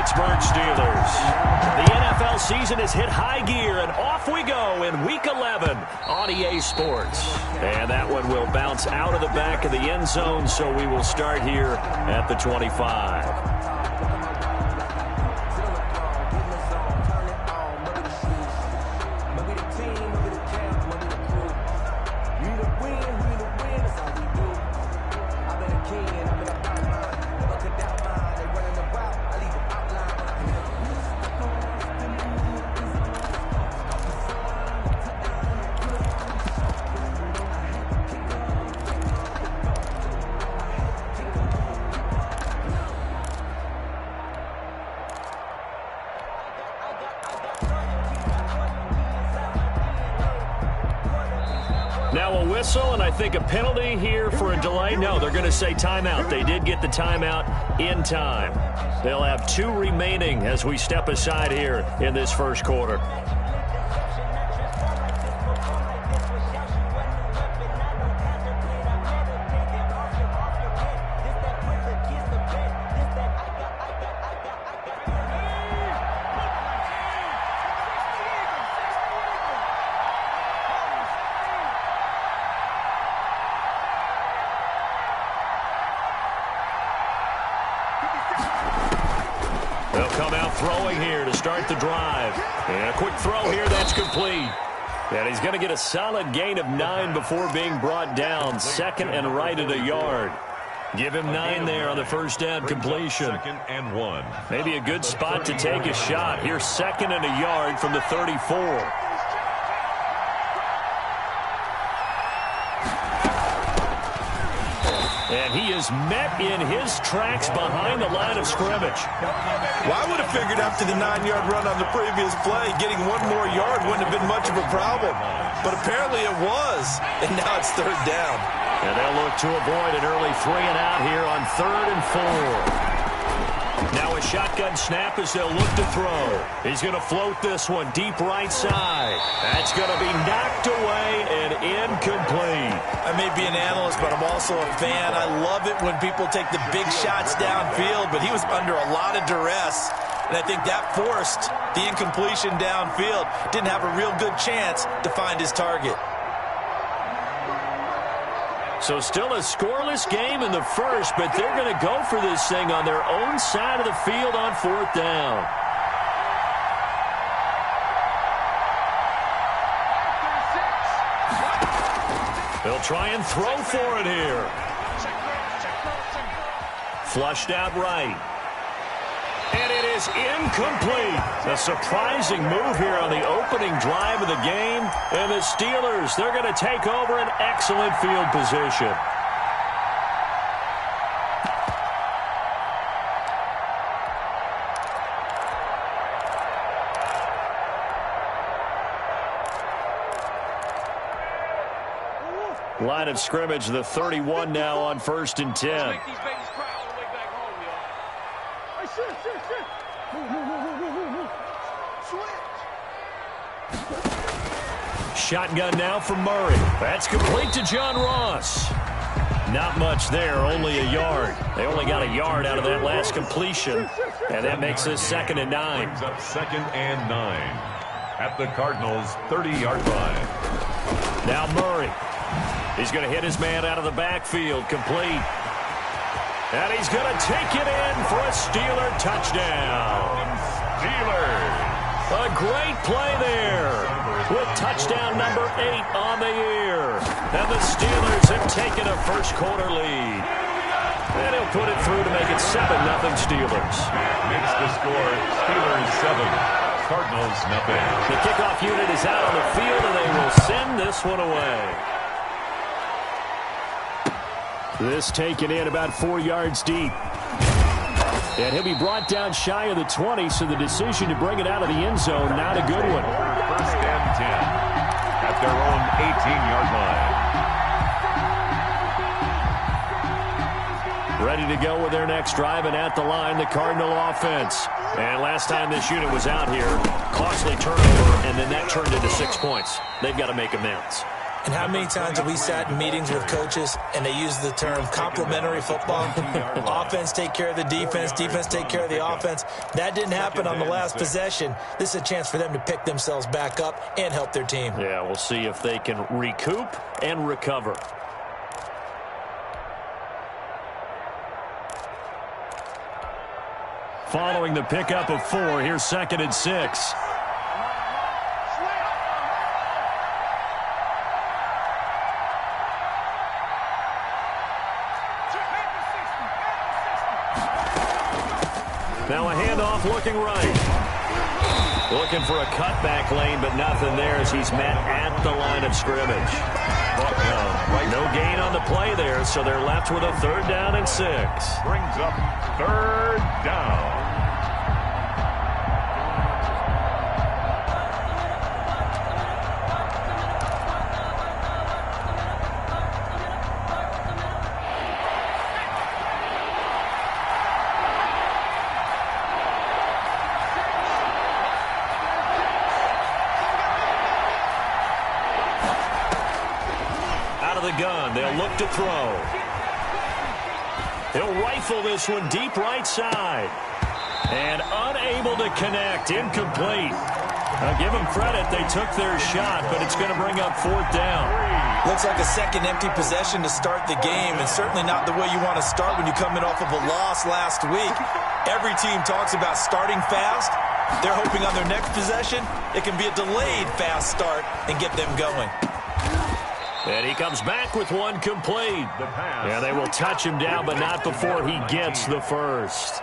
Pittsburgh Steelers. The NFL season has hit high gear, and off we go in Week 11 on EA Sports. And that one will bounce out of the back of the end zone, so we will start here at the 25. Now a whistle, and I think a penalty here for a delay. No, they're going to say timeout. They did get the timeout in time. They'll have 2 remaining as we step aside here in this first quarter. They'll come out throwing here to start the drive. And a quick throw here, that's complete. And he's going to get a solid gain of 9 before being brought down. Second and right at a yard. Give him 9 there on the first down completion. Second and 1. Maybe a good spot to take a shot. Here's second and a yard from the 34. And he is met in his tracks behind the line of scrimmage. Well, I would have figured after the 9-yard run on the previous play, getting 1 more yard wouldn't have been much of a problem. But apparently it was, and now it's third down. And they'll look to avoid an early 3 and out here on 3rd and 4. Now a shotgun snap as they'll look to throw. He's going to float this one deep right side. That's going to be knocked away and incomplete. I may be an analyst, but I'm also a fan. I love it when people take the big shots downfield, but he was under a lot of duress, and I think that forced the incompletion downfield. Didn't have a real good chance to find his target. So still a scoreless game in the first, but they're going to go for this thing on their own side of the field on 4th down. They'll try and throw for it here. Flushed out right. And it is incomplete. A surprising move here on the opening drive of the game. And the Steelers, they're going to take over an excellent field position. Line of scrimmage, the 31 now on 1st and 10. Shotgun now for Murray. That's complete to John Ross. Not much there, only a yard. They only got a yard out of that last completion, and that makes this 2nd and 9. Brings up 2nd and 9 at the Cardinals' 30-yard line. Now Murray. He's going to hit his man out of the backfield, complete. And he's going to take it in for a Steeler touchdown. Steelers. A great play there with touchdown number 8 on the year. And the Steelers have taken a first quarter lead. And he'll put it through to make it 7-0 Steelers. Makes the score Steelers 7, Cardinals nothing. The kickoff unit is out on the field, and they will send this one away. This taken in about 4 yards deep. And he'll be brought down shy of the 20, so the decision to bring it out of the end zone, not a good one. 1st and 10 at their own 18-yard line. Ready to go with their next drive, and at the line, the Cardinal offense. And last time this unit was out here, costly turnover, and then that turned into 6 points. They've got to make amends. And how many times have we sat in meetings with coaches and they use the term complementary football? Offense take care of the defense, defense take care of the offense. That didn't happen on the last possession. This is a chance for them to pick themselves back up and help their team. Yeah, we'll see if they can recoup and recover. Following the pickup of 4, here's 2nd and 6. Now a handoff looking right. Looking for a cutback lane, but nothing there as he's met at the line of scrimmage. No gain on the play there, so they're left with a 3rd down and 6. Brings up 3rd down. Gun. They'll look to throw. He'll rifle this one deep right side. And unable to connect. Incomplete. Now give them credit. They took their shot, but it's going to bring up 4th down. Looks like a second empty possession to start the game, and certainly not the way you want to start when you come in off of a loss last week. Every team talks about starting fast. They're hoping on their next possession, it can be a delayed fast start and get them going. And he comes back with one complete. Yeah, they will touch him down, but not before he gets the first.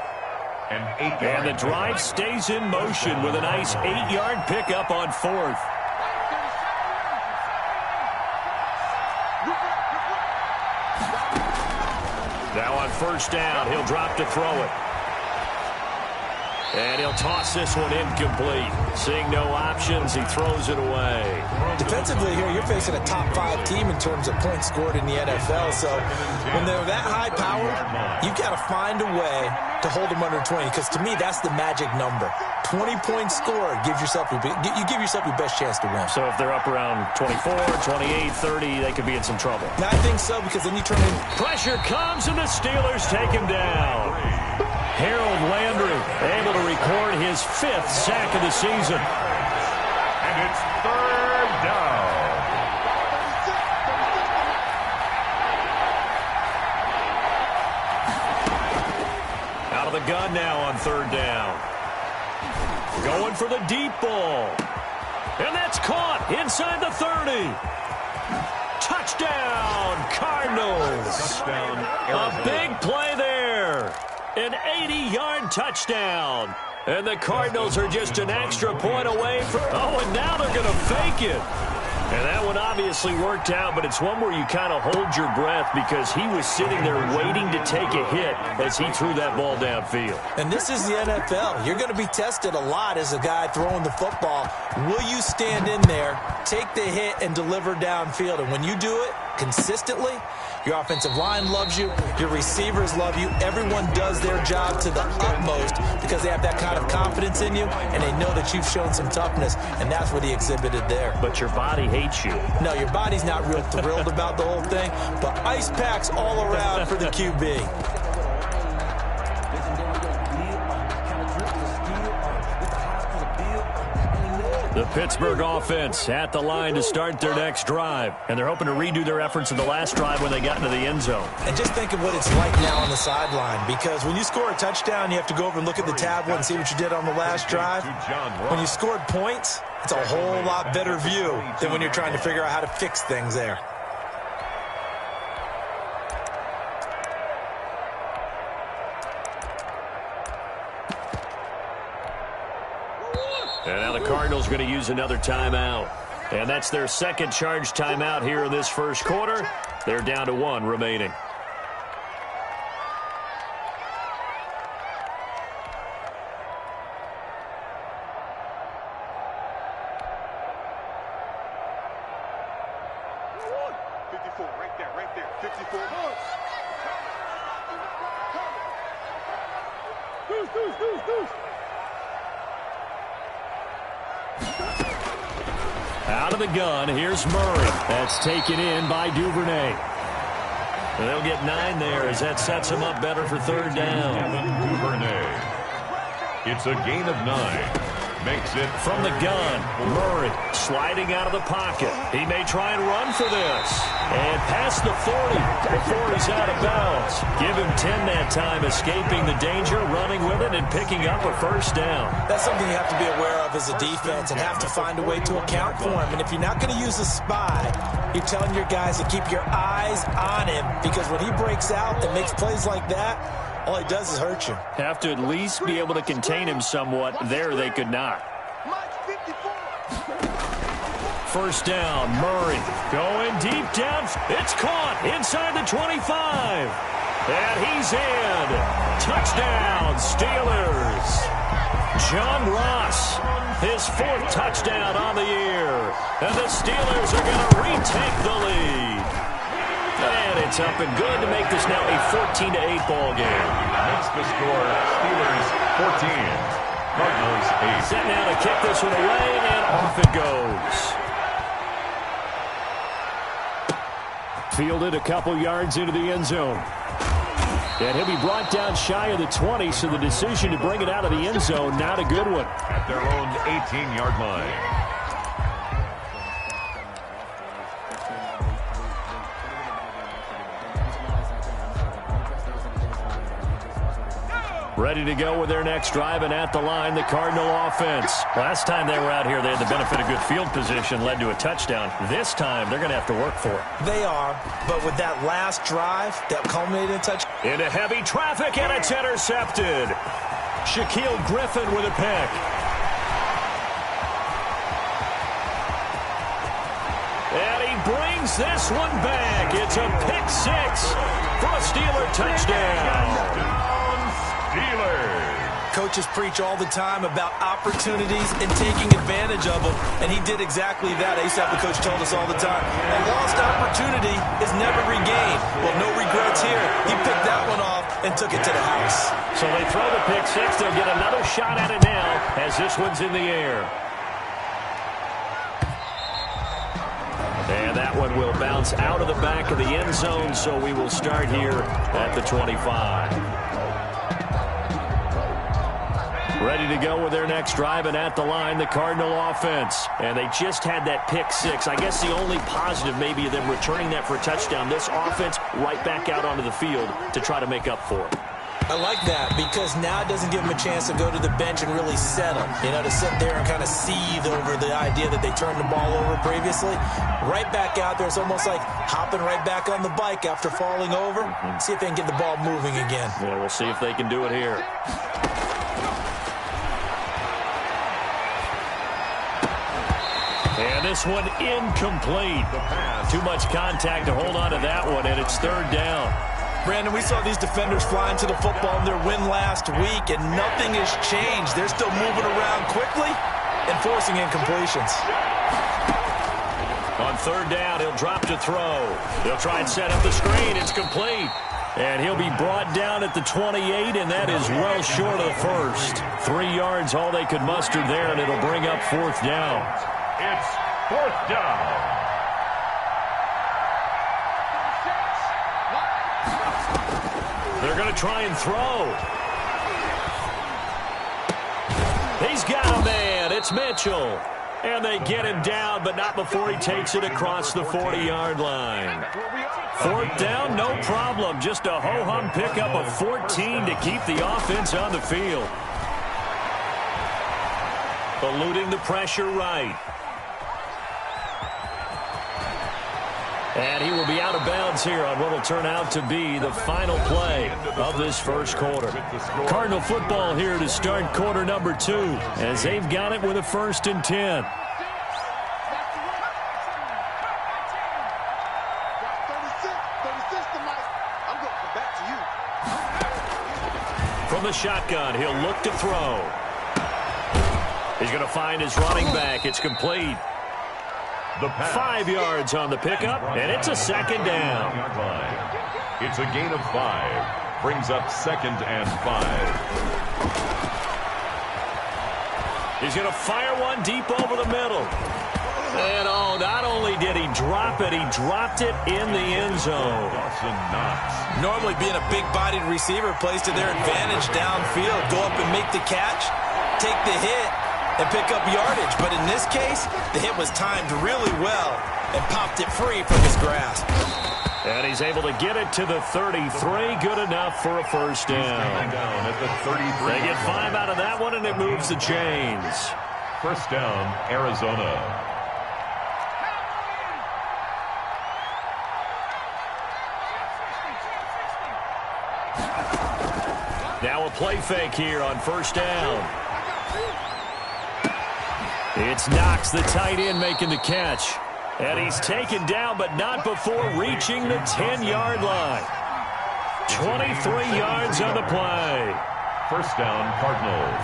And the drive stays in motion with a nice 8-yard pickup on 4th. Now on 1st down, he'll drop to throw it. And he'll toss this one incomplete. Seeing no options, he throws it away. Defensively here, you're facing a top 5 team in terms of points scored in the NFL. So when they're that high-powered, you've got to find a way to hold them under 20. Because to me, that's the magic number. 20 points scored gives yourself you give yourself your best chance to win. So if they're up around 24, 28, 30, they could be in some trouble. I think so, because then you turn in. Pressure comes, and the Steelers take him down. Harold Landry able to record his 5th sack of the season. And it's 3rd down. Out of the gun now on 3rd down. Going for the deep ball. And that's caught inside the 30. Touchdown, Cardinals. Touchdown, A big play there. An 80-yard touchdown. And the Cardinals are just an extra point away from... Oh, and now they're going to fake it. And that one obviously worked out, but it's one where you kind of hold your breath because he was sitting there waiting to take a hit as he threw that ball downfield. And this is the NFL. You're going to be tested a lot as a guy throwing the football. Will you stand in there, take the hit, and deliver downfield? And when you do it consistently, your offensive line loves you, your receivers love you, everyone does their job to the utmost because they have that kind of confidence in you, and they know that you've shown some toughness, and that's what he exhibited there. But your body hates you. No, your body's not real thrilled about the whole thing, but ice packs all around for the QB. The Pittsburgh offense at the line to start their next drive. And they're hoping to redo their efforts in the last drive when they got into the end zone. And just think of what it's like now on the sideline. Because when you score a touchdown, you have to go over and look at the tablet and see what you did on the last drive. When you scored points, it's a whole lot better view than when you're trying to figure out how to fix things there. And now the Cardinals are going to use another timeout. And that's their second charge timeout here in this first quarter. They're down to 1 remaining. Out of the gun, here's Murray. That's taken in by Duvernay. And they'll get 9 there as that sets him up better for third down. Duvernay. It's a gain of 9. Makes it from the gun. Murray sliding out of the pocket. He may try and run for this. And past the 40 before he's out of bounds. Give him 10 that time, escaping the danger, running with it, and picking up a first down. That's something you have to be aware of as a defense and have to find a way to account for him. And if you're not going to use a spy, you're telling your guys to keep your eyes on him, because when he breaks out and makes plays like that, all he does is hurt you. Have to at least be able to contain him somewhat. There they could not. First down, Murray going deep down. It's caught inside the 25. And he's in. Touchdown, Steelers. John Ross, his 4th touchdown on the year. And the Steelers are going to retake the lead. And it's up and good to make this now a 14-8 ball game. Makes the score Steelers 14, Cardinals 8. Set now to kick this one away, and off it goes. Fielded a couple yards into the end zone. And he'll be brought down shy of the 20, so the decision to bring it out of the end zone, not a good one. At their own 18-yard line. Ready to go with their next drive, and at the line, the Cardinal offense. Last time they were out here, they had the benefit of good field position, led to a touchdown. This time, they're going to have to work for it. They are, but with that last drive, that culminated touch. Into heavy traffic, and it's intercepted. Shaquille Griffin with a pick. And he brings this one back. It's a pick 6 for a Steeler touchdown. Coaches preach all the time about opportunities and taking advantage of them, and he did exactly that. I used to have the coach told us all the time, a lost opportunity is never regained. Well, no regrets here. He picked that one off and took it to the house. So they throw the pick 6. They'll get another shot at it now as this one's in the air. And that one will bounce out of the back of the end zone, so we will start here at the 25. Ready to go with their next drive, and at the line, the Cardinal offense. And they just had that pick 6. I guess the only positive maybe of them returning that for a touchdown. This offense right back out onto the field to try to make up for it. I like that, because now it doesn't give them a chance to go to the bench and really settle. You know, to sit there and kind of seethe over the idea that they turned the ball over previously. Right back out there. It's almost like hopping right back on the bike after falling over. See if they can get the ball moving again. Yeah, we'll see if they can do it here. And this one incomplete. Too much contact to hold on to that one, and it's third down. Brandon, we saw these defenders flying to the football in their win last week, and nothing has changed. They're still moving around quickly and forcing incompletions. On third down, he'll drop to throw. They'll try and set up the screen. It's complete. And he'll be brought down at the 28, and that is well short of the first. 3 yards, all they could muster there, and it'll bring up fourth down. It's fourth down. They're going to try and throw. He's got a man. It's Mitchell. And they get him down, but not before he takes it across the 40-yard line. Fourth down, no problem. Just a ho-hum pickup of 14 to keep the offense on the field. Eluding the pressure right. And he will be out of bounds here on what will turn out to be the final play of this first quarter. Cardinal football here to start quarter number 2 as they've got it with a 1st and 10. From the shotgun, he'll look to throw. He's going to find his running back. It's complete. 5 yards on the pickup, and it's a second down. It's a gain of 5. Brings up 2nd and 5. He's going to fire one deep over the middle. And oh, not only did he drop it, he dropped it in the end zone. Normally being a big-bodied receiver plays to their advantage downfield. Go up and make the catch, take the hit, and pick up yardage. But in this case, the hit was timed really well and popped it free from his grasp. And he's able to get it to the 33. Good enough for a first down. Down at the 33. They get 5 out of that one, and it moves the chains. First down, Arizona. Now a play fake here on first down. It's Knox, the tight end, making the catch. And he's taken down, but not before reaching the 10-yard line. 23 yards on the play. First down, Cardinals.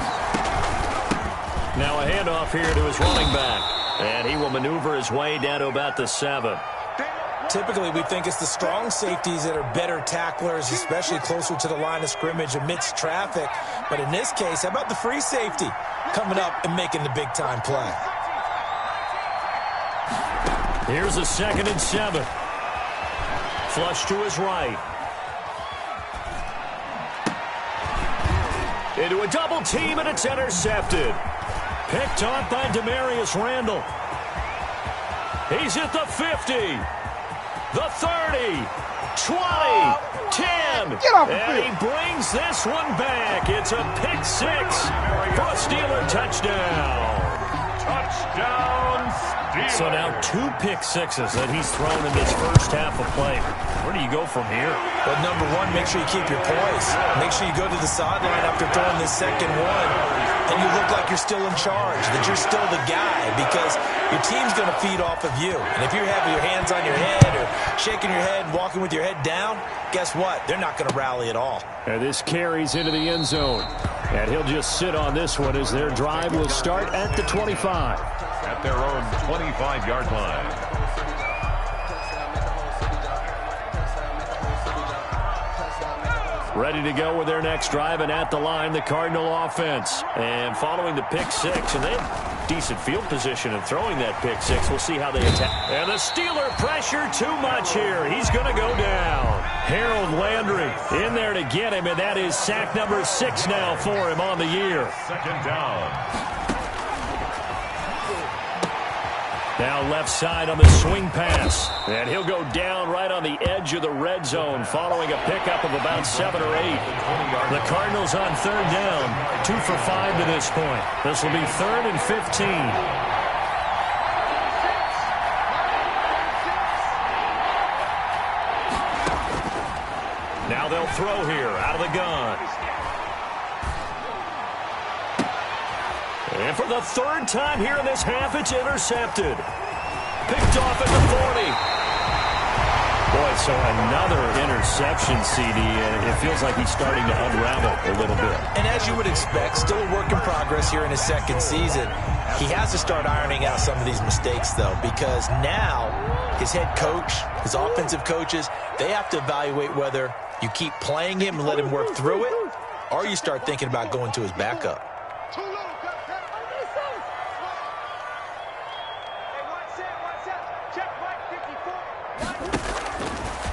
Now a handoff here to his running back. And he will maneuver his way down to about the 7. Typically, we think it's the strong safeties that are better tacklers, especially closer to the line of scrimmage amidst traffic. But in this case, how about the free safety coming up and making the big-time play? Here's a 2nd and 7. Flush to his right. Into a double team, and it's intercepted. Picked off by Demarius Randall. He's at the 50. The 30, 20, 10, and he brings this one back. It's a pick 6 for a Steeler touchdown. Touchdown, Steelers. So now 2 pick 6s that he's thrown in this first half of play. Where do you go from here? Well, number one, make sure you keep your poise. Make sure you go to the sideline after throwing this second one, and you look like you're still in charge, that you're still the guy, because your team's going to feed off of you. And if you're having your hands on your head or shaking your head and walking with your head down, guess what? They're not going to rally at all. And this carries into the end zone. And he'll just sit on this one as their drive will start at the 25. At their own 25-yard line. Ready to go with their next drive, and at the line, the Cardinal offense. And following the pick 6, and they have decent field position in throwing that pick 6. We'll see how they attack. And the Steeler pressure too much here. He's going to go down. Harold Landry in there to get him, and that is sack number 6 now for him on the year. Second down. Now left side on the swing pass. And he'll go down right on the edge of the red zone following a pickup of about 7 or 8. The Cardinals on 3rd down. 2 for 5 to this point. This will be 3rd and 15. Now they'll throw here out of the gun. And for the 3rd time here in this half, it's intercepted. Picked off at the 40. Boy, so another interception, CD. It feels like he's starting to unravel a little bit. And as you would expect, still a work in progress here in his 2nd season. He has to start ironing out some of these mistakes, though, because now his head coach, his offensive coaches, they have to evaluate whether you keep playing him and let him work through it, or you start thinking about going to his backup.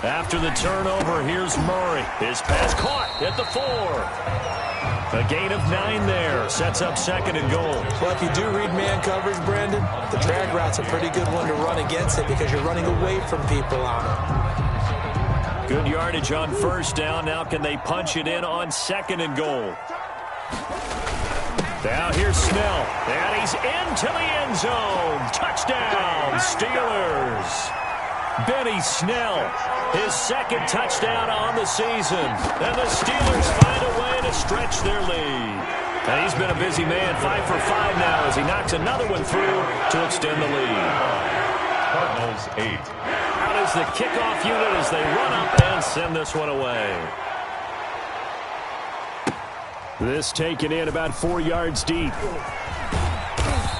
After the turnover, here's Murray. His pass caught at the 4. A gain of 9 there. Sets up 2nd and goal. Well, if you do read man coverage, Brandon, the drag route's a pretty good one to run against it because you're running away from people on it. Good yardage on 1st down. Now can they punch it in on 2nd and goal? Now here's Snell. And he's into the end zone. Touchdown, Steelers. Benny Snell, his 2nd touchdown on the season. And the Steelers find a way to stretch their lead. And he's been a busy man, 5 for 5 now as he knocks another one through to extend the lead. Cardinals 8. Out is the kickoff unit as they run up and send this one away. This taken in about 4 yards deep.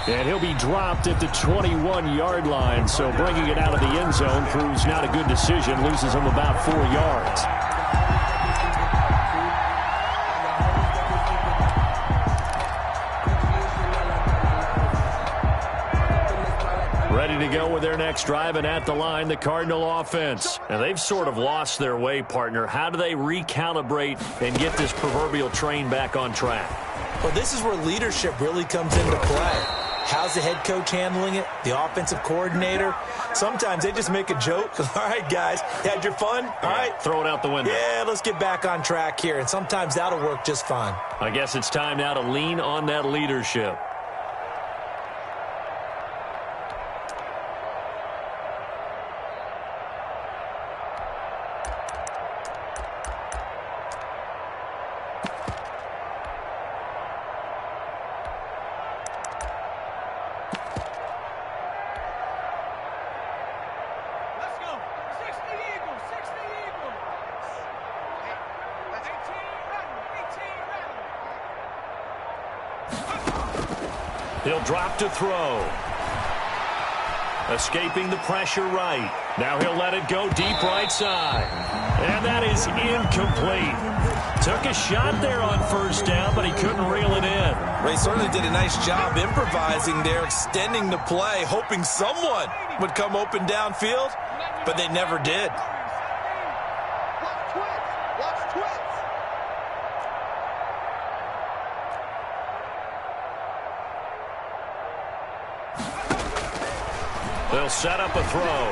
And he'll be dropped at the 21-yard line, so bringing it out of the end zone proves not a good decision. Loses him about 4 yards. Ready to go with their next drive, and at the line, the Cardinal offense. And they've sort of lost their way, partner. How do they recalibrate and get this proverbial train back on track? Well, this is where leadership really comes into play. How's the head coach handling it? The offensive coordinator? Sometimes they just make a joke. All right, guys, you had your fun? All right. Throw it out the window. Yeah, let's get back on track here. And sometimes that'll work just fine. I guess it's time now to lean on that leadership. He'll drop to throw. Escaping the pressure right. Now he'll let it go deep right side. And that is incomplete. Took a shot there on first down, but he couldn't reel it in. Ray certainly did a nice job improvising there, extending the play, hoping someone would come open downfield, but they never did. They'll set up a throw.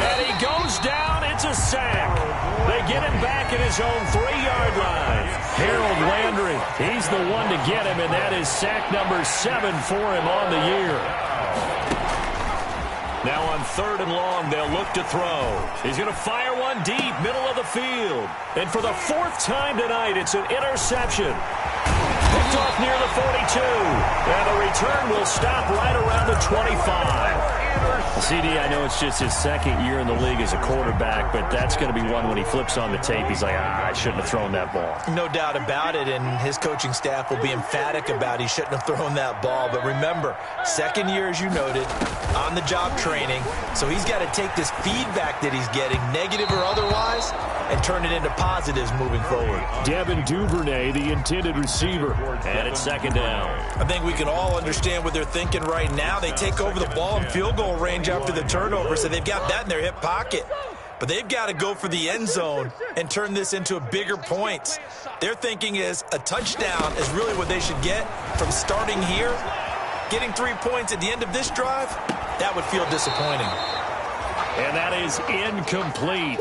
And he goes down. It's a sack. They get him back at his own 3-yard line. Harold Landry, he's the one to get him, and that is sack number 7 for him on the year. Now on 3rd and long, they'll look to throw. He's going to fire one deep, middle of the field. And for the 4th time tonight, it's an interception. Picked off near the 42. And the return will stop right around the 25. CD, I know it's just his 2nd year in the league as a quarterback, but that's going to be one when he flips on the tape. He's like, I shouldn't have thrown that ball. No doubt about it, and his coaching staff will be emphatic about he shouldn't have thrown that ball. But remember, 2nd year, as you noted, on-the-job training. So he's got to take this feedback that he's getting, negative or otherwise, and turn it into positives moving forward. Devin Duvernay, the intended receiver. And it's 2nd down. I think we can all understand what they're thinking right now. They take over the ball in field goal range after the turnover, so they've got that in their hip pocket. But they've got to go for the end zone and turn this into a bigger points. Their thinking is a touchdown is really what they should get from starting here. Getting 3 points at the end of this drive, that would feel disappointing. And that is incomplete.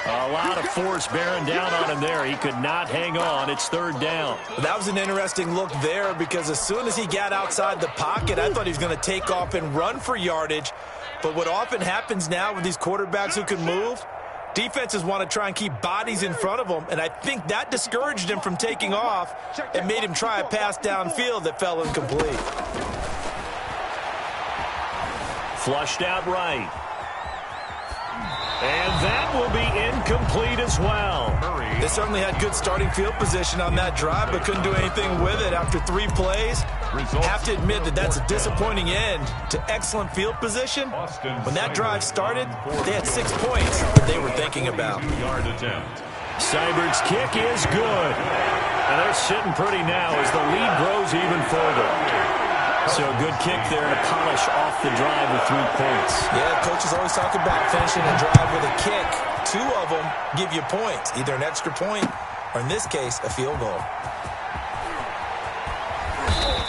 A lot of force bearing down on him there. He could not hang on. It's 3rd down. That was an interesting look there because as soon as he got outside the pocket, I thought he was going to take off and run for yardage. But what often happens now with these quarterbacks who can move, defenses want to try and keep bodies in front of them, and I think that discouraged him from taking off and made him try a pass downfield that fell incomplete. Flushed out right. And that will be incomplete as well. They certainly had good starting field position on that drive, but couldn't do anything with it after 3 plays. Have to admit that that's a disappointing end to excellent field position. When that drive started, they had 6 points that they were thinking about. Seibert's kick is good. And they're sitting pretty now as the lead grows even further. So a good kick there to polish off the drive with 3 points. Yeah, coaches always talk about finishing a drive with a kick. 2 of them give you points, either an extra point or, in this case, a field goal.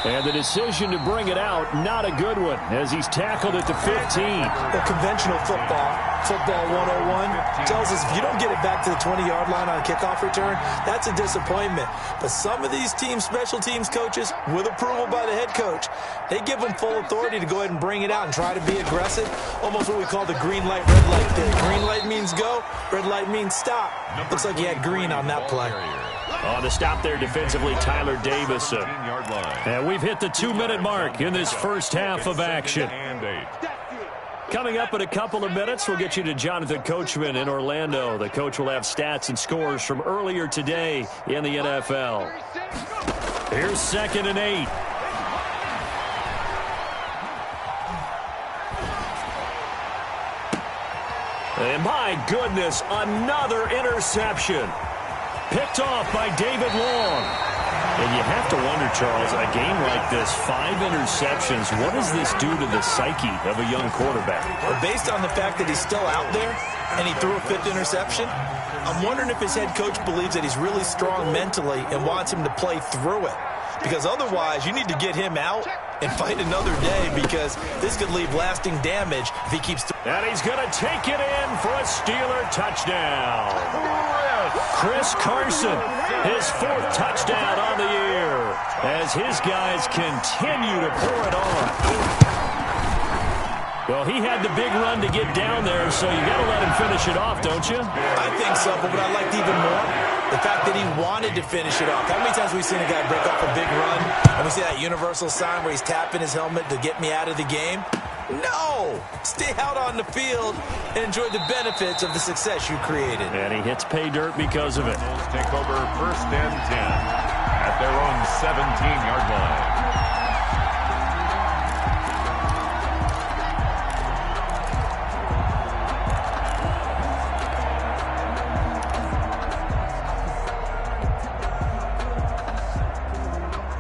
And the decision to bring it out, not a good one, as he's tackled at the 15. Well, conventional football 101, tells us if you don't get it back to the 20-yard line on a kickoff return, that's a disappointment. But some of these teams, special teams coaches, with approval by the head coach, they give them full authority to go ahead and bring it out and try to be aggressive, almost what we call the green light, red light thing. Green light means go, red light means stop. Looks like he had green on that play. On the stop there defensively, Tyler Davis. And we've hit the 2-minute mark in this first half of action. Coming up in a couple of minutes, we'll get you to Jonathan Coachman in Orlando. The coach will have stats and scores from earlier today in the NFL. Here's 2nd and 8. And my goodness, another interception. Picked off by David Long. And you have to wonder, Charles, a game like this, 5 interceptions, what does this do to the psyche of a young quarterback? Well, based on the fact that he's still out there and he threw a 5th interception, I'm wondering if his head coach believes that he's really strong mentally and wants him to play through it. Because otherwise, you need to get him out and fight another day, because this could leave lasting damage if he keeps... And he's going to take it in for a Steeler touchdown. Chris Carson, his 4th touchdown on the year, as his guys continue to pour it on. Well, he had the big run to get down there, so you got to let him finish it off, don't you? I think so, but what I liked even more, the fact that he wanted to finish it off. How many times have we seen a guy break off a big run, and we see that universal sign where he's tapping his helmet to get me out of the game? No! Stay out on the field and enjoy the benefits of the success you created. And he hits pay dirt because of it. Take over 1st and 10 at their own 17-yard line.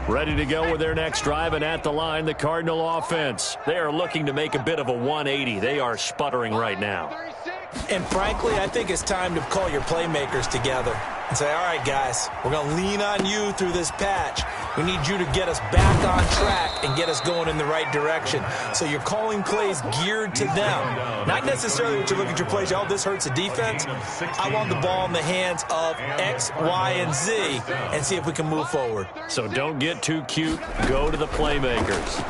Ready to go with their next drive, and at the line, the Cardinal offense. They are looking to make a bit of a 180. They are sputtering right now. And frankly, I think it's time to call your playmakers together and say, all right, guys, we're going to lean on you through this patch. We need you to get us back on track and get us going in the right direction. So you're calling plays geared to them. Not necessarily that you look at your plays, oh, this hurts the defense. I want the ball in the hands of X, Y, and Z and see if we can move forward. So don't get too cute. Go to the playmakers.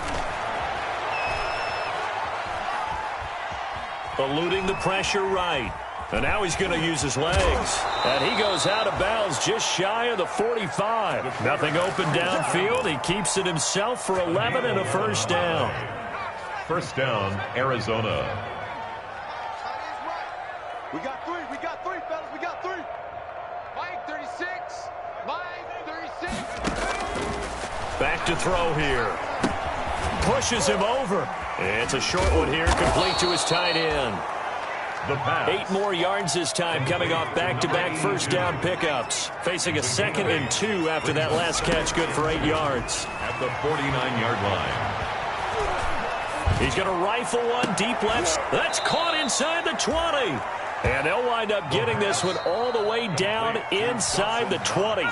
Eluding the pressure right. And now he's going to use his legs. And he goes out of bounds just shy of the 45. Nothing open downfield. He keeps it himself for 11 and a first down. First down, Arizona. We got three, fellas. We got 3. Mike, 36. Mike, 36. Back to throw here. Pushes him over. It's a short one here, complete to his tight end. The pass. 8 more yards this time, coming off back-to-back first down pickups. Facing a 2nd and 2 after that last catch, good for 8 yards. At the 49-yard line. He's going to rifle one deep left. That's caught inside the 20. And they'll wind up getting this one all the way down inside the 20.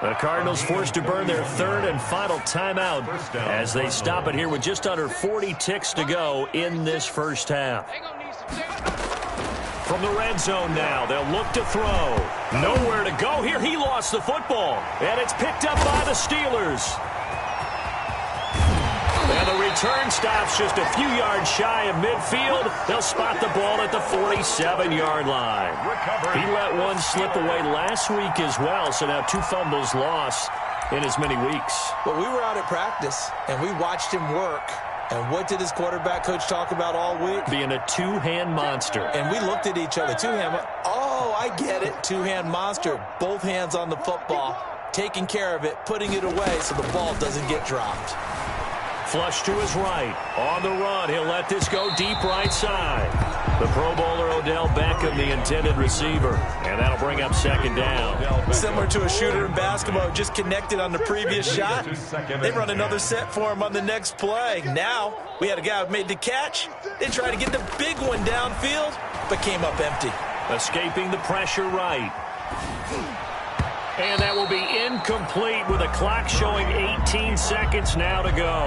The Cardinals forced to burn their 3rd and final timeout as they stop it here with just under 40 ticks to go in this first half. From the red zone now, they'll look to throw. Nowhere to go here. He lost the football, and it's picked up by the Steelers. And the return stops just a few yards shy of midfield. They'll spot the ball at the 47-yard line. He let one slip away last week as well, so now 2 fumbles lost in as many weeks. Well, we were out at practice, and we watched him work. And what did his quarterback coach talk about all week? Being a two-hand monster. And we looked at each other. Two-hand. Oh, I get it. Two-hand monster. Both hands on the football. Taking care of it. Putting it away so the ball doesn't get dropped. Flush to his right. On the run. He'll let this go deep right side. The Pro Bowler Odell Beckham, the intended receiver. And that'll bring up 2nd down. Similar to a shooter in basketball, just connected on the previous shot. They run another set for him on the next play. Now, we had a guy who made the catch. They tried to get the big one downfield, but came up empty. Escaping the pressure right. And that will be incomplete with a clock showing 18 seconds now to go.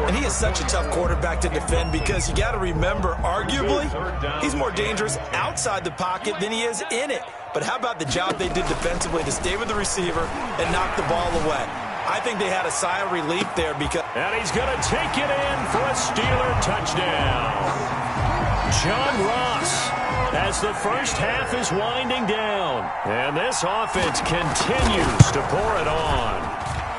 And he is such a tough quarterback to defend because you got to remember, arguably, he's more dangerous outside the pocket than he is in it. But how about the job they did defensively to stay with the receiver and knock the ball away? I think they had a sigh of relief there because... And he's going to take it in for a Steeler touchdown. John Ross, as the first half is winding down. And this offense continues to pour it on.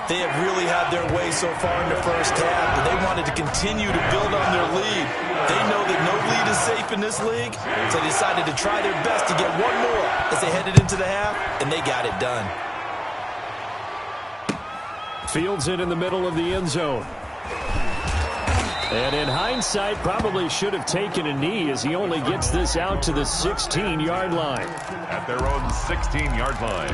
They have really had their way so far in the first half, but they wanted to continue to build on their lead. They know that no lead is safe in this league, so they decided to try their best to get one more as they headed into the half, and they got it done. Fields it in the middle of the end zone. And in hindsight, probably should have taken a knee as he only gets this out to the 16-yard line. At their own 16-yard line.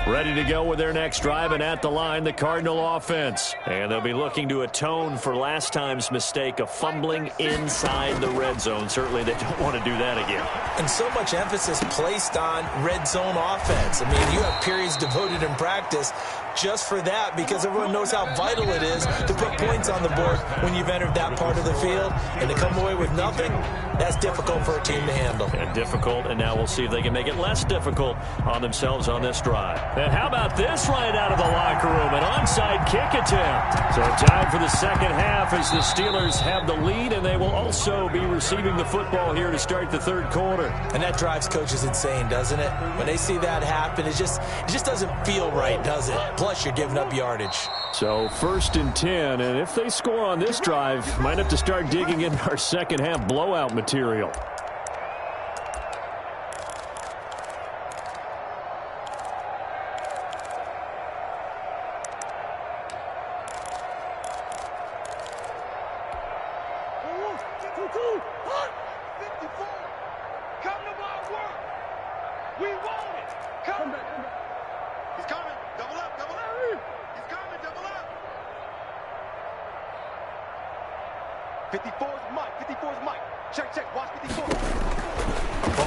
Ready to go with their next drive, and at the line, the Cardinal offense. And they'll be looking to atone for last time's mistake of fumbling inside the red zone. Certainly they don't want to do that again. And so much emphasis placed on red zone offense. I mean, you have periods devoted in practice just for that, because everyone knows how vital it is to put points on the board when you've entered that part of the field. And to come away with nothing, that's difficult for a team to handle. And difficult, and now we'll see if they can make it less difficult on themselves on this drive. And how about this right out of the locker room? An onside kick attempt. So time for the second half as the Steelers have the lead, and they will also be receiving the football here to start the third quarter. And that drives coaches insane, doesn't it? When they see that happen, it just doesn't feel right, does it? Plus, you're giving up yardage. So 1st and 10, and if they score on this drive, might have to start digging into our second half blowout material.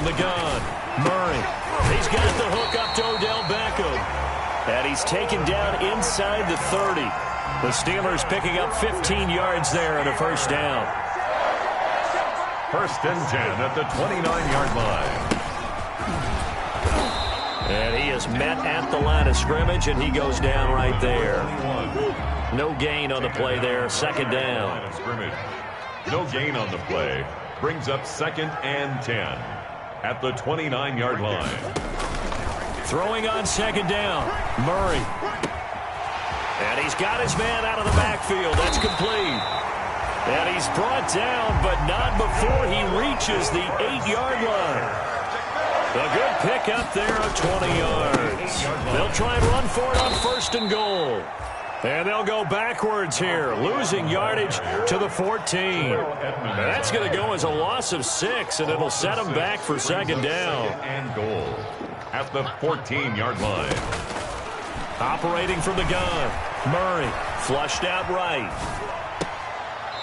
From the gun, Murray. He's got the hook up to Odell Beckham. And he's taken down inside the 30. The Steelers picking up 15 yards there and a first down. 1st and 10 at the 29-yard line. And he is met at the line of scrimmage, and he goes down right there. No gain on the play there. Second down. No gain on the play. Brings up 2nd and 10 at the 29-yard line. Throwing on 2nd down, Murray. And he's got his man out of the backfield. That's complete. And he's brought down, but not before he reaches the 8-yard line. A good pickup there of 20 yards. They'll try and run for it on 1st and goal. And they'll go backwards here, losing yardage to the 14. That's going to go as a loss of 6, and it'll set them back for 2nd down. And goal at the 14-yard line. Operating from the gun, Murray flushed out right.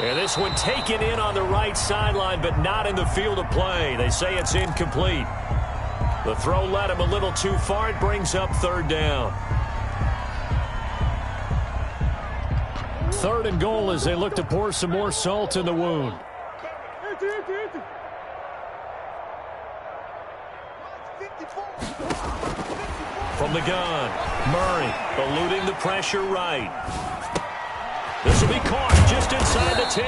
And this one taken in on the right sideline, but not in the field of play. They say it's incomplete. The throw led him a little too far. It brings up 3rd down. 3rd and goal as they look to pour some more salt in the wound. From the gun, Murray eluding the pressure right. This will be caught just inside the 10.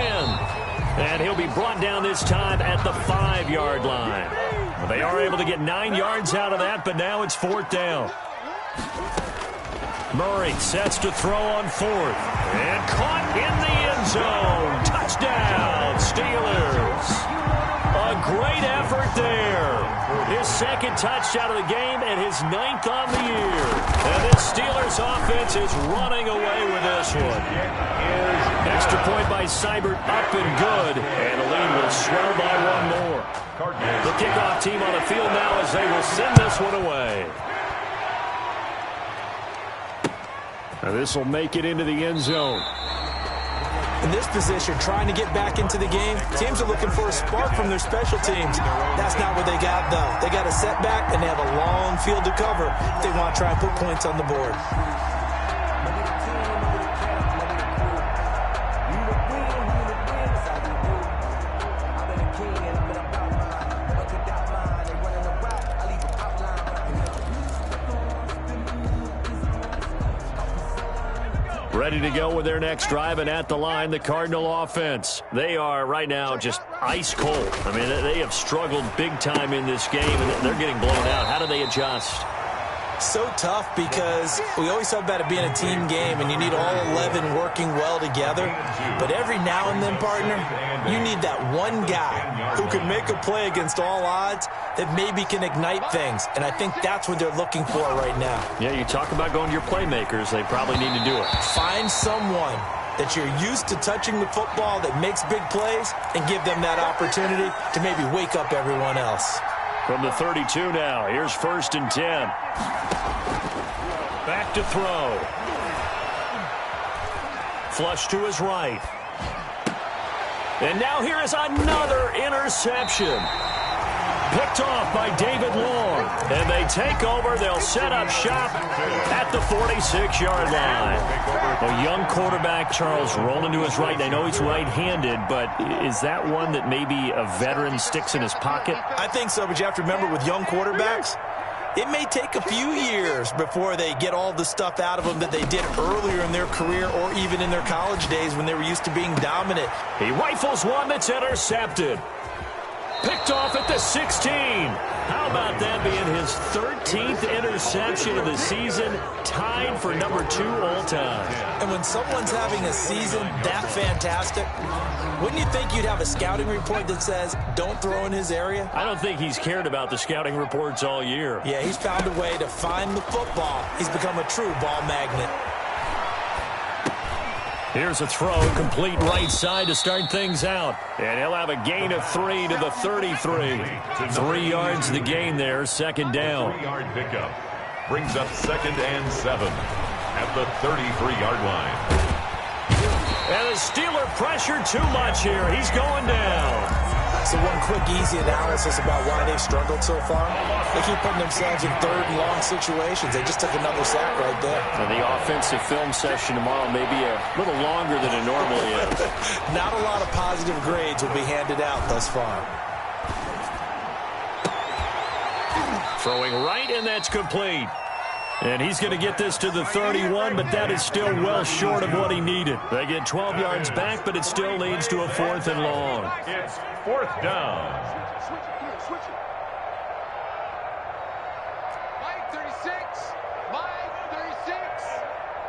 And he'll be brought down this time at the 5-yard line. Well, they are able to get 9 yards out of that, but now it's 4th down. Murray sets to throw on 4th. And caught in the end zone. Touchdown, Steelers. A great effort there. His 2nd touchdown of the game and his 9th on the year. And this Steelers offense is running away with this one. Extra point by Seibert up and good. And the lead will swell by 1 more. The kickoff team on the field now as they will send this one away. And this will make it into the end zone. In this position, trying to get back into the game, teams are looking for a spark from their special teams. That's not what they got, though. They got a setback, and they have a long field to cover if they want to try and put points on the board. Ready to go with their next drive, and at the line, the Cardinal offense. They are right now just ice cold. I mean, they have struggled big time in this game, and they're getting blown out. How do they adjust? So tough because we always talk about it being a team game and you need all 11 working well together. But every now and then, partner, you need that one guy who can make a play against all odds that maybe can ignite things. And I think that's what they're looking for right now. Yeah, you talk about going to your playmakers. They probably need to do it. Find someone that you're used to touching the football that makes big plays and give them that opportunity to maybe wake up everyone else. From the 32 now, here's 1st and 10. Back to throw. Flush to his right. And now here is another interception. Picked off by David Long. And they take over. They'll set up shop at the 46-yard line. A young quarterback, Charles, rolling to his right. I know he's right-handed, but is that one that maybe a veteran sticks in his pocket? I think so, but you have to remember with young quarterbacks, it may take a few years before they get all the stuff out of them that they did earlier in their career or even in their college days when they were used to being dominant. He rifles one that's intercepted. Picked off at the 16. How about that being his 13th interception of the season, tied for number 2 all-time. And when someone's having a season that fantastic, wouldn't you think you'd have a scouting report that says, don't throw in his area? I don't think he's cared about the scouting reports all year. Yeah, he's found a way to find the football. He's become a true ball magnet. Here's a throw, complete right side to start things out. And he'll have a gain of 3 to the 33. 3 yards the gain there, second down. 3-yard pickup brings up 2nd and 7 at the 33-yard line. And the Steeler pressure too much here. He's going down. So one quick, easy analysis about why they've struggled so far. They keep putting themselves in 3rd and long situations. They just took another sack right there. And the offensive film session tomorrow may be a little longer than it normally is. Not a lot of positive grades will be handed out thus far. Throwing right, and that's complete. And he's going to get this to the 31, but that is still well short of what he needed. They get 12 yards back, but it still leads to a 4th and long. It's 4th down. Switch it. Mike 36. Mike 36.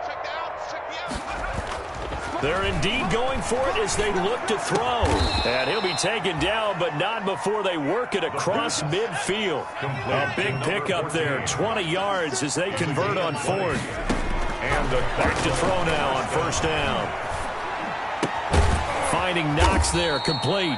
Check the outs. Check the outs. They're indeed going for it as they look to throw. And he'll be taken down, but not before they work it across midfield. A big pickup there, 20 yards as they convert on 4th. And Back to throw now on 1st down. Finding Knox there, complete.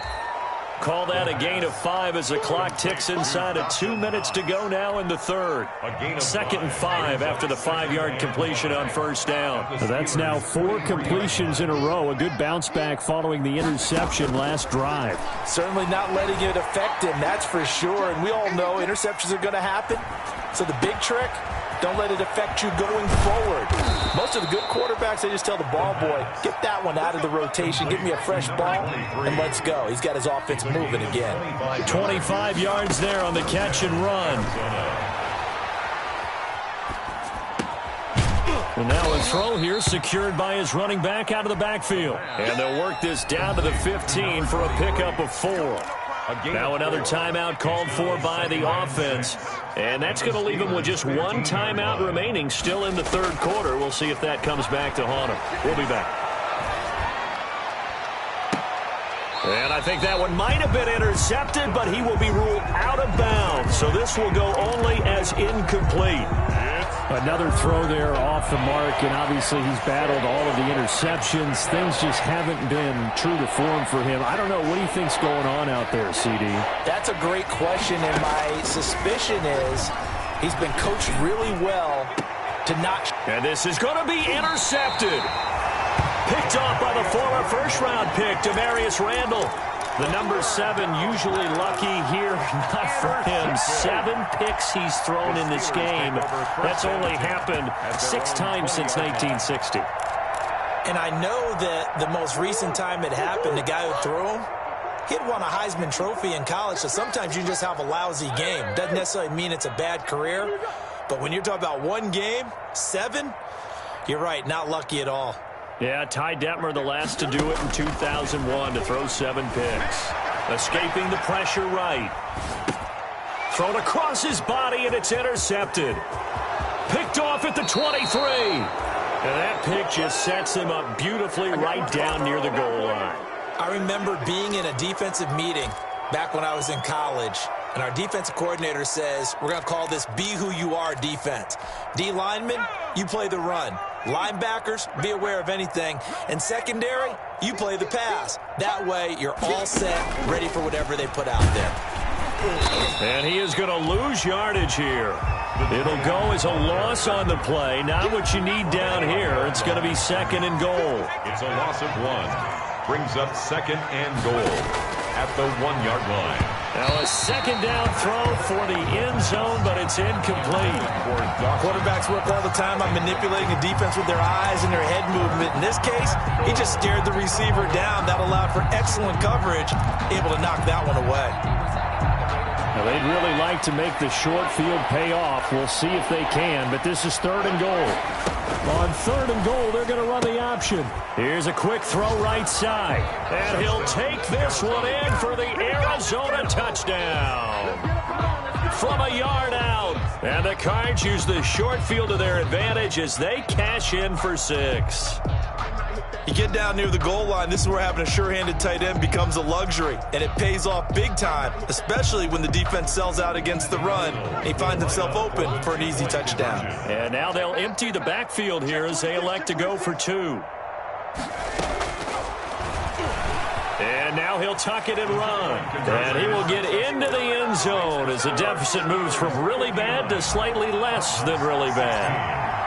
Call that a gain of 5 as the clock ticks inside of 2 minutes to go now in the 3rd. 2nd and 5 after the 5-yard completion on 1st down. So that's now 4 completions in a row. A good bounce back following the interception last drive. Certainly not letting it affect him, that's for sure. And we all know interceptions are going to happen. So the big trick, don't let it affect you going forward. Most of the good quarterbacks, they just tell the ball boy, get that one out of the rotation, give me a fresh ball, and let's go. He's got his offense moving again. 25 yards there on the catch and run. And now a throw here secured by his running back out of the backfield. And they'll work this down to the 15 for a pickup of 4. Now another timeout called for by the offense. And that's going to leave him with just 1 timeout remaining still in the 3rd quarter. We'll see if that comes back to haunt him. We'll be back. And I think that one might have been intercepted, but he will be ruled out of bounds. So this will go only as incomplete. Another throw there off the mark, and obviously he's battled all of the interceptions. Things just haven't been true to form for him. I don't know. What do you think's going on out there, CD? That's a great question, and my suspicion is he's been coached really well to not. And this is going to be intercepted. Picked off by the former first-round pick, Demarius Randall. The number 7 usually lucky here, not for him. 7 picks he's thrown in this game. That's only happened 6 times since 1960. And I know that the most recent time it happened, the guy who threw him, he had won a Heisman Trophy in college, so sometimes you just have a lousy game. Doesn't necessarily mean it's a bad career, but when you're talking about 1 game, 7, you're right, not lucky at all. Yeah, Ty Detmer, the last to do it in 2001, to throw 7 picks. Escaping the pressure right. Thrown across his body, and it's intercepted. Picked off at the 23. And that pick just sets him up beautifully right down near the goal line. I remember being in a defensive meeting back when I was in college, and our defensive coordinator says, we're going to call this Be Who You Are defense. D linemen, you play the run. Linebackers, be aware of anything. And secondary, you play the pass. That way, you're all set, ready for whatever they put out there. And he is going to lose yardage here. It'll go as a loss on the play. Not what you need down here. It's going to be second and goal. It's a loss of 1. Brings up second and goal at the 1-yard line. Now a second down throw for the end zone, but it's incomplete. Quarterbacks work all the time on manipulating a defense with their eyes and their head movement. In this case, he just stared the receiver down. That allowed for excellent coverage, able to knock that one away. Now they'd really like to make the short field pay off. We'll see if they can, but this is third and goal. On third and goal, they're going to run the option. Here's a quick throw right side. And he'll take this one in for the Arizona touchdown. From a yard out. And the Cards use the short field to their advantage as they cash in for 6. You get down near the goal line, this is where having a sure-handed tight end becomes a luxury, and it pays off big time, especially when the defense sells out against the run. He finds himself open for an easy touchdown. And now they'll empty the backfield here as they elect to go for 2. And now he'll tuck it and run. And he will get into the end zone as the deficit moves from really bad to slightly less than really bad.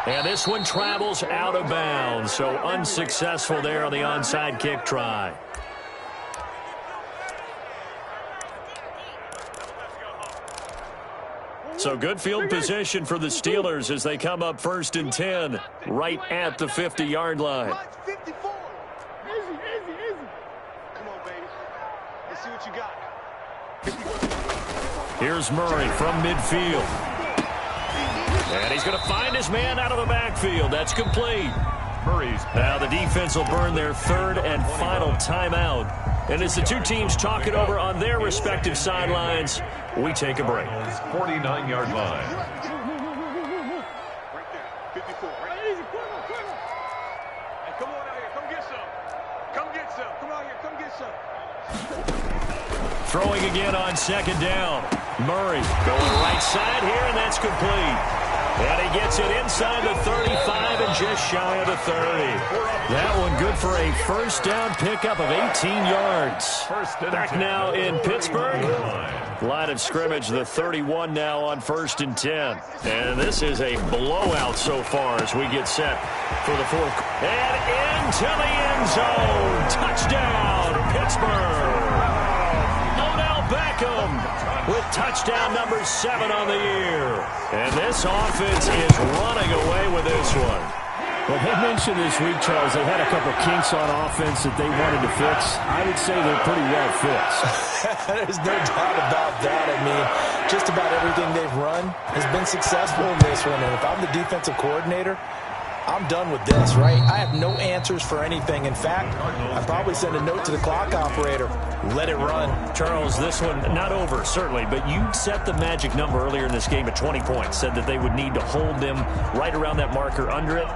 And this one travels out of bounds, so unsuccessful there on the onside kick try. So good field position for the Steelers as they come up 1st and 10, right at the 50-yard line. 54. Easy. Come on, baby. Let's see what you got. Here's Murray from midfield. And he's going to find his man out of the backfield. That's complete. Now the defense will burn their third and final timeout. And as the two teams talk it over on their respective sidelines, we take a break. 49-yard line. Right there. 54. Right easy. Hey, come on out here. Come get some. Come out here. Come get some. Throwing again on second down. Murray going right side here, and that's complete. And he gets it inside the 35 and just shy of the 30. That one good for a first down pickup of 18 yards. Back now in Pittsburgh. Line of scrimmage, the 31 now on 1st and 10. And this is a blowout so far as we get set for the fourth. And into the end zone. Touchdown, Pittsburgh. Beckham with touchdown number 7 on the year. And this offense is running away with this one. Well, they mentioned this week, Charles, they had a couple kinks on offense that they wanted to fix. I would say they're pretty well fixed. There's no doubt about that. I mean, just about everything they've run has been successful in this one. And if I'm the defensive coordinator, I'm done with this, right? I have no answers for anything. In fact, I'd probably send a note to the clock operator. Let it run. Charles, this one not over, certainly, but you set the magic number earlier in this game at 20 points, said that they would need to hold them right around that marker under it.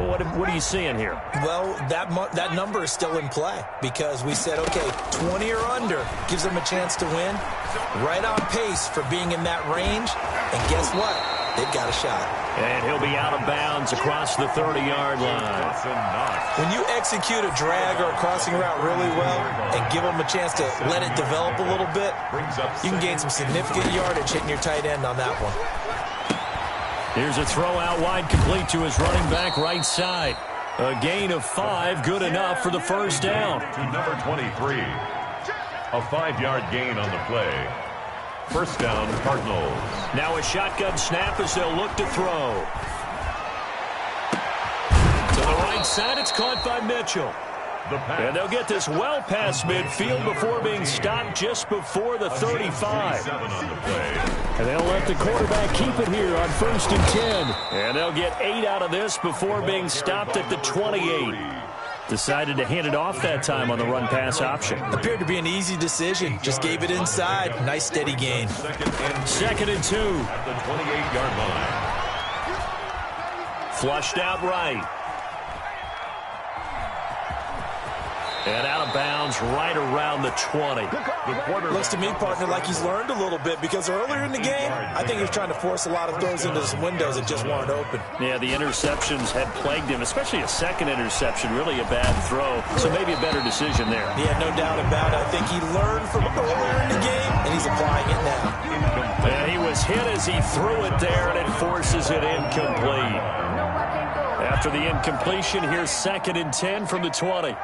What are you seeing here? Well, that number is still in play because we said, okay, 20 or under gives them a chance to win. Right on pace for being in that range. And guess what? They've got a shot. And he'll be out of bounds across the 30-yard line. When you execute a drag or a crossing route really well and give them a chance to let it develop a little bit, you can gain some significant yardage hitting your tight end on that one. Here's a throw out wide, complete to his running back right side. A gain of 5, good enough for the first down. To number 23. A 5-yard gain on the play. First down, Cardinals. Now a shotgun snap as they'll look to throw. To the right side, it's caught by Mitchell. And they'll get this well past midfield before being stopped just before the 35. And they'll let the quarterback keep it here on 1st and 10. And they'll get 8 out of this before being stopped at the 28. Decided to hand it off that time on the run-pass option. Appeared to be an easy decision. Just gave it inside. Nice steady gain. Second and 2. At the 28-yard line. Flushed out right. And out of bounds right around the 20. Looks to me, partner, like he's learned a little bit because earlier in the game, I think he was trying to force a lot of throws into some windows that just weren't open. Yeah, the interceptions had plagued him, especially a second interception, really a bad throw. So maybe a better decision there. Yeah, no doubt about it. I think he learned from earlier in the game, and he's applying it now. And he was hit as he threw it there, and it forces it incomplete. After the incompletion, here's 2nd and 10 from the 20.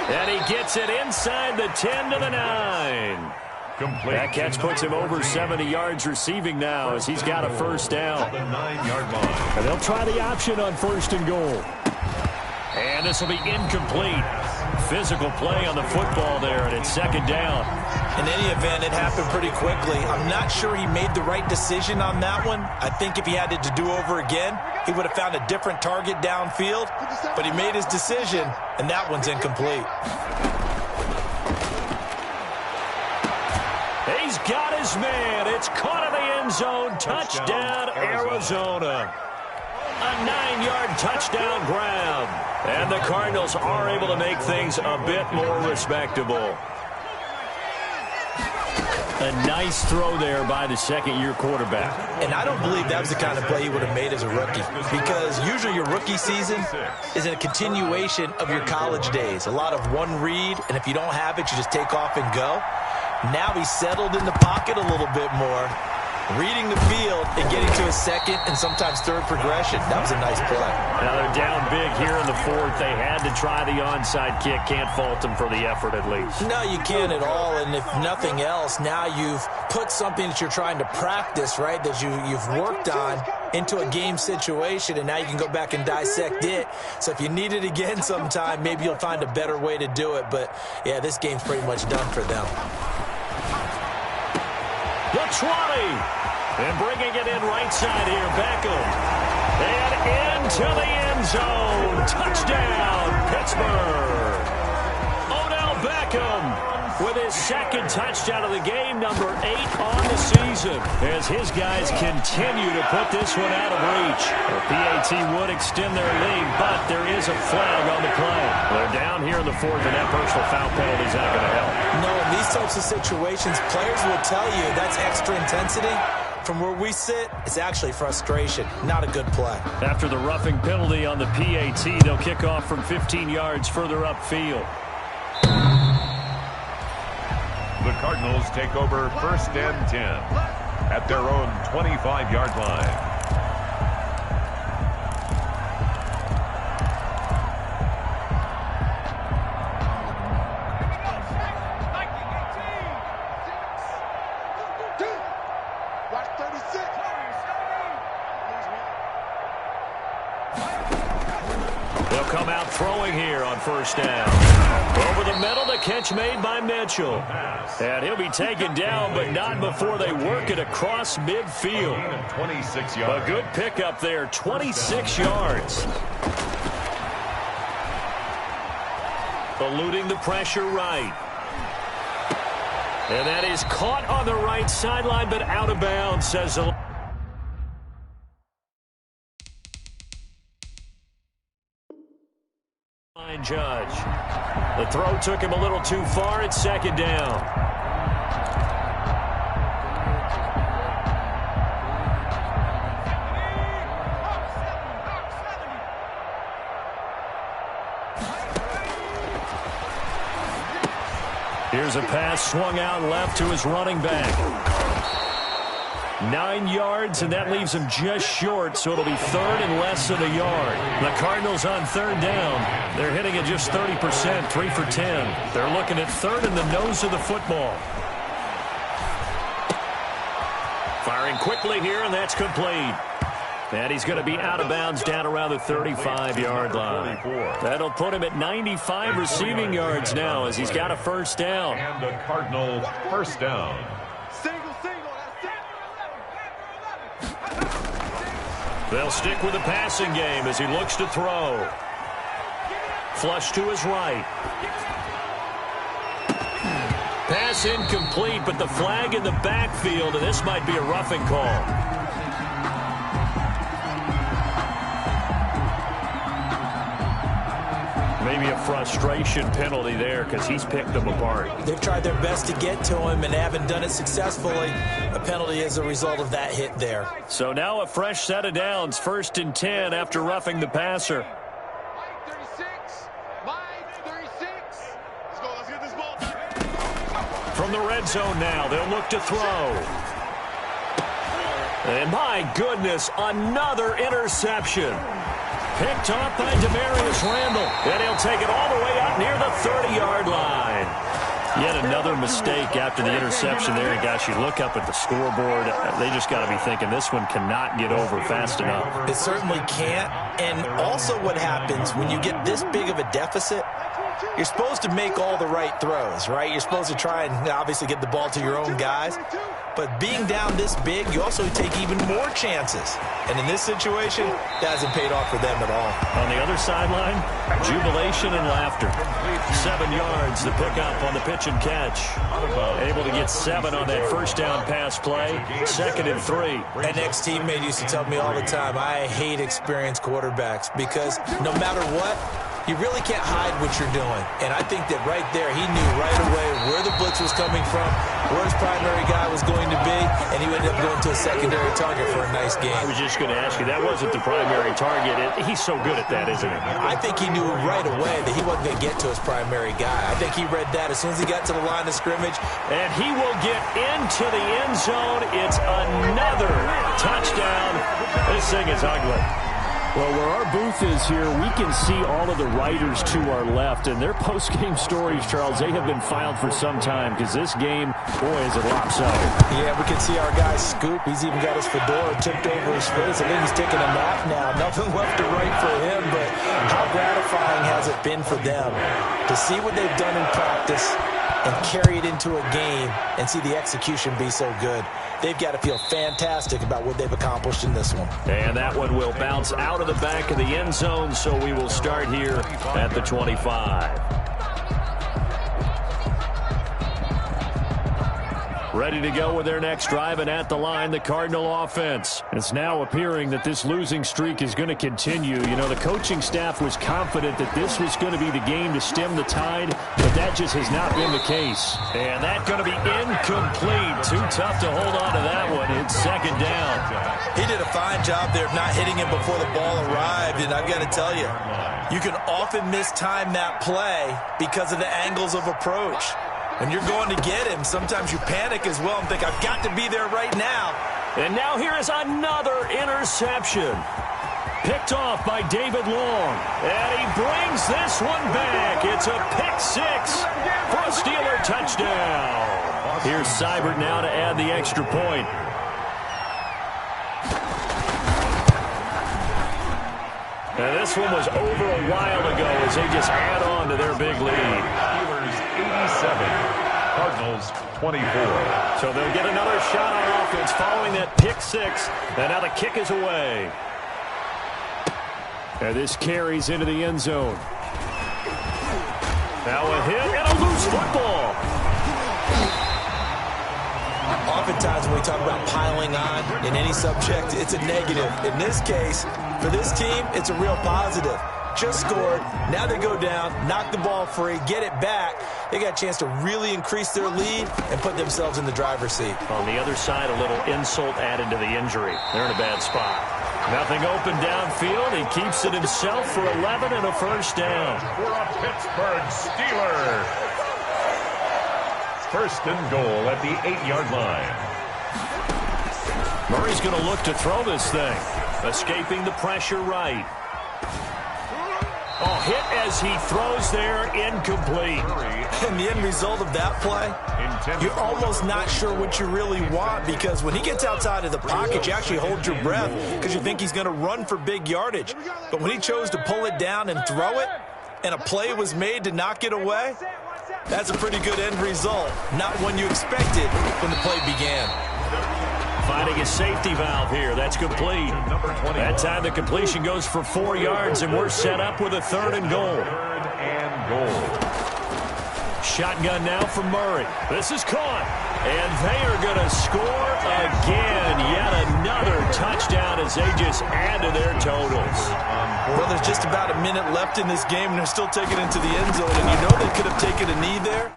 And he gets it inside the 10 to the 9. That catch puts him over 70 yards receiving now as he's got a first down. The 9-yard line. And they'll try the option on 1st and goal. And this will be incomplete. Physical play on the football there, and it's 2nd down. In any event, it happened pretty quickly. I'm not sure he made the right decision on that one. I think if he had it to do over again, he would have found a different target downfield. But he made his decision, and that one's incomplete. He's got his man. It's caught in the end zone. Touchdown, Arizona. A 9-yard touchdown grab. And the Cardinals are able to make things a bit more respectable. A nice throw there by the second-year quarterback. And I don't believe that was the kind of play he would have made as a rookie, because usually your rookie season is a continuation of your college days. A lot of one read, and if you don't have it, you just take off and go. Now he's settled in the pocket a little bit more, reading the field and getting to a second and sometimes third progression. That was a nice play. Now they're down big here in the 4th. They had to try the onside kick. Can't fault them for the effort at least. No, you can't at all. And if nothing else, now you've put something that you're trying to practice, right, that you've worked on into a game situation, and now you can go back and dissect it. So if you need it again sometime, maybe you'll find a better way to do it. But, yeah, this game's pretty much done for them. The 20. And bringing it in right side here, Beckham. And into the end zone. Touchdown, Pittsburgh. Odell Beckham with his 2nd touchdown of the game, number 8 on the season, as his guys continue to put this one out of reach. The PAT would extend their lead, but there is a flag on the play. They're down here in the 4th, and that personal foul penalty is not going to help. No, in these types of situations, players will tell you that's extra intensity. From where we sit, it's actually frustration. Not a good play. After the roughing penalty on the PAT, they'll kick off from 15 yards further upfield. The Cardinals take over 1st and 10 at their own 25-yard line. They'll come out throwing here on 1st down. Over the middle, the catch made by Mitchell. And he'll be taken down, but not before they work it across midfield. 26 yards. A good pickup there, 26 yards. Eluding the pressure right. And that is caught on the right sideline, but out of bounds, says the judge. The throw took him a little too far. It's 2nd down. Here's a pass swung out left to his running back. 9 yards, and that leaves him just short, so it'll be 3rd and less than a yard. The Cardinals on 3rd down. They're hitting at just 30%, 3 for 10. They're looking at 3rd in the nose of the football. Firing quickly here, and that's complete. And he's going to be out of bounds down around the 35-yard line. That'll put him at 95 receiving yards now as he's got a 1st down. And the Cardinals 1st down. They'll stick with the passing game as he looks to throw. Flush to his right. Pass incomplete, but the flag in the backfield, and this might be a roughing call. maybe a frustration penalty there because he's picked them apart. They've tried their best to get to him and haven't done it successfully. A penalty is a result of that hit there. So now a fresh set of downs, 1st and 10 after roughing the passer. From the red zone now, they'll look to throw. And my goodness, another interception. Picked off by Demarius Randall. And he'll take it all the way out near the 30-yard line. Yet another mistake after the interception there. And gosh, you look up at the scoreboard, they just got to be thinking this one cannot get over fast enough. It certainly can't. And also what happens when you get this big of a deficit, you're supposed to make all the right throws, right? You're supposed to try and obviously get the ball to your own guys. But being down this big, you also take even more chances. And in this situation, that hasn't paid off for them at all. On the other sideline, jubilation and laughter. 7 yards, the pickup on the pitch and catch. Able to get 7 on that first down pass play. 2nd and 3. An ex-teammate used to tell me all the time, I hate experienced quarterbacks because no matter what, you really can't hide what you're doing. And I think that right there, he knew right away where the blitz was coming from, where his primary guy was going to be, and he ended up going to a secondary target for a nice game. I was just going to ask you, that wasn't the primary target. He's so good at that, isn't he? I think he knew right away that he wasn't going to get to his primary guy. I think he read that as soon as he got to the line of scrimmage. And he will get into the end zone. It's another touchdown. This thing is ugly. Well, where our booth is here, we can see all of the writers to our left. And their post-game stories, Charles, they have been filed for some time because this game, boy, is it lopsided. Yeah, we can see our guy Scoop. He's even got his fedora tipped over his face. I think he's taking a nap now. Nothing left to write for him, but how gratifying has it been for them to see what they've done in practice and carry it into a game and see the execution be so good. They've got to feel fantastic about what they've accomplished in this one. And that one will bounce out of the back of the end zone, so we will start here at the 25. Ready to go with their next drive, and at the line, the Cardinal offense. It's now appearing that this losing streak is going to continue. You know, the coaching staff was confident that this was going to be the game to stem the tide, but that just has not been the case. And that's going to be incomplete. Too tough to hold on to that one. It's 2nd down. He did a fine job there of not hitting him before the ball arrived, and I've got to tell you, you can often mistime that play because of the angles of approach. When you're going to get him, sometimes you panic as well and think, I've got to be there right now. And now here is another interception. Picked off by David Long. And he brings this one back. It's a pick-6 for a Steeler touchdown. Here's Seibert now to add the extra point. And this one was over a while ago as they just add on to their big lead. Steelers 87, Cardinals 24. So they'll get another shot on offense following that pick-6. And now the kick is away. And this carries into the end zone. Now a hit and a loose football. Oftentimes when we talk about piling on in any subject, it's a negative. In this case, for this team, it's a real positive. Just scored. Now they go down, knock the ball free, get it back. They got a chance to really increase their lead and put themselves in the driver's seat. On the other side, a little insult added to the injury. They're in a bad spot. Nothing open downfield. He keeps it himself for 11 and a first down. For a Pittsburgh Steeler. 1st and goal at the 8-yard line. Murray's going to look to throw this thing. Escaping the pressure right. Oh, hit as he throws there, incomplete. And the end result of that play, you're almost not sure what you really want because when he gets outside of the pocket, you actually hold your breath because you think he's going to run for big yardage. But when he chose to pull it down and throw it, and a play was made to knock it away, that's a pretty good end result. Not one you expected when the play began. Finding a safety valve here. That's complete. That time the completion goes for 4 yards, and we're set up with a 3rd and goal. 3rd and goal. Shotgun now from Murray. This is caught. And they are going to score again. Yet another touchdown as they just add to their totals. Well, there's just about a minute left in this game, and they're still taking it to the end zone. And you know they could have taken a knee there.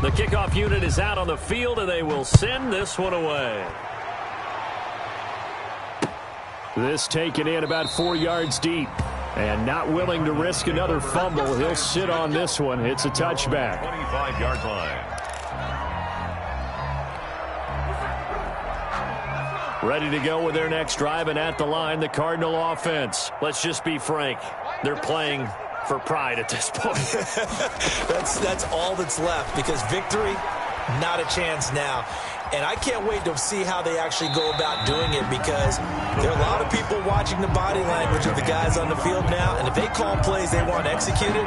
The kickoff unit is out on the field, and they will send this one away. This taken in about 4 yards deep. And not willing to risk another fumble. He'll sit on this one. It's a touchback. 25-yard line. Ready to go with their next drive, and at the line, the Cardinal offense. Let's just be frank. They're playing for pride at this point. That's all that's left, because victory, not a chance now. And I can't wait to see how they actually go about doing it, because there are a lot of people watching the body language of the guys on the field now, and if they call plays they want executed,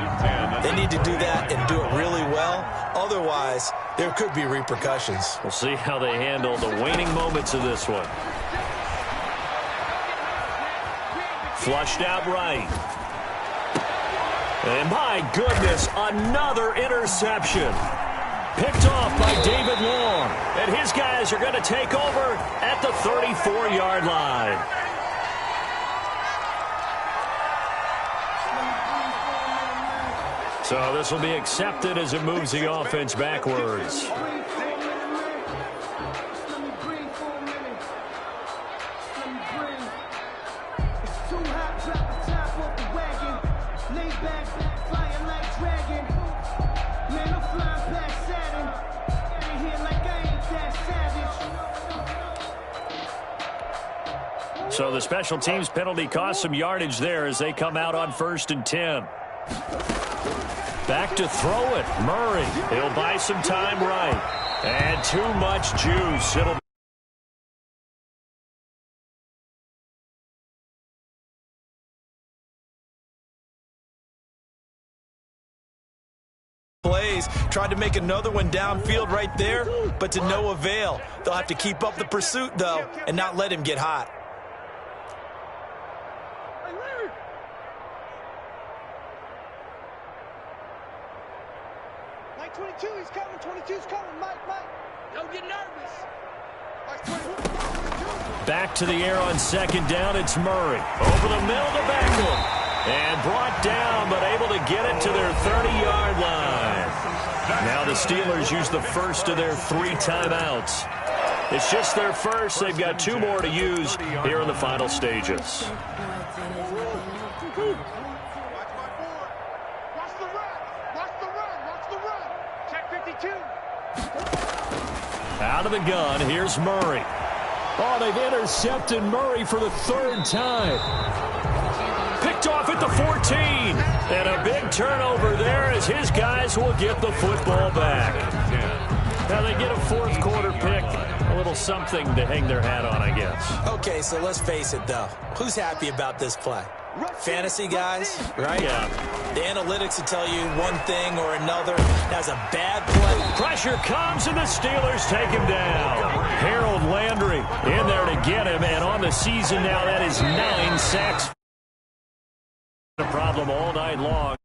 they need to do that and do it really well. Otherwise, there could be repercussions. We'll see how they handle the waning moments of this one. Flushed out right. And my goodness, another interception. Picked off by David Long. And his guys are going to take over at the 34-yard line. So this will be accepted as it moves the offense backwards. So the special teams penalty cost some yardage there as they come out on 1st and 10. Back to throw it. Murray. He'll buy some time right. And too much juice. It'll plays, tried to make another one downfield right there, but to no avail. They'll have to keep up the pursuit, though, and not let him get hot. Mike 22, he's coming. 22's coming. Mike. Don't get nervous. back to the air on 2nd down. It's Murray. Over the middle to Beckham. And brought down, but able to get it to their 30-yard line. Now the Steelers use the first of their 3 timeouts. It's just their first. They've got 2 more to use here in the final stages. Out of the gun, here's Murray. Oh, they've intercepted Murray for the 3rd time. Picked off at the 14. And a big turnover there as his guys will get the football back. Now they get a 4th quarter pick. A little something to hang their hat on, I guess. Okay, so let's face it, though. Who's happy about this play? Fantasy guys, right? Yeah. The analytics will tell you one thing or another. That's a bad play. Pressure comes, and the Steelers take him down. Harold Landry in there to get him, and on the season now, that is 9 sacks. A problem all night long.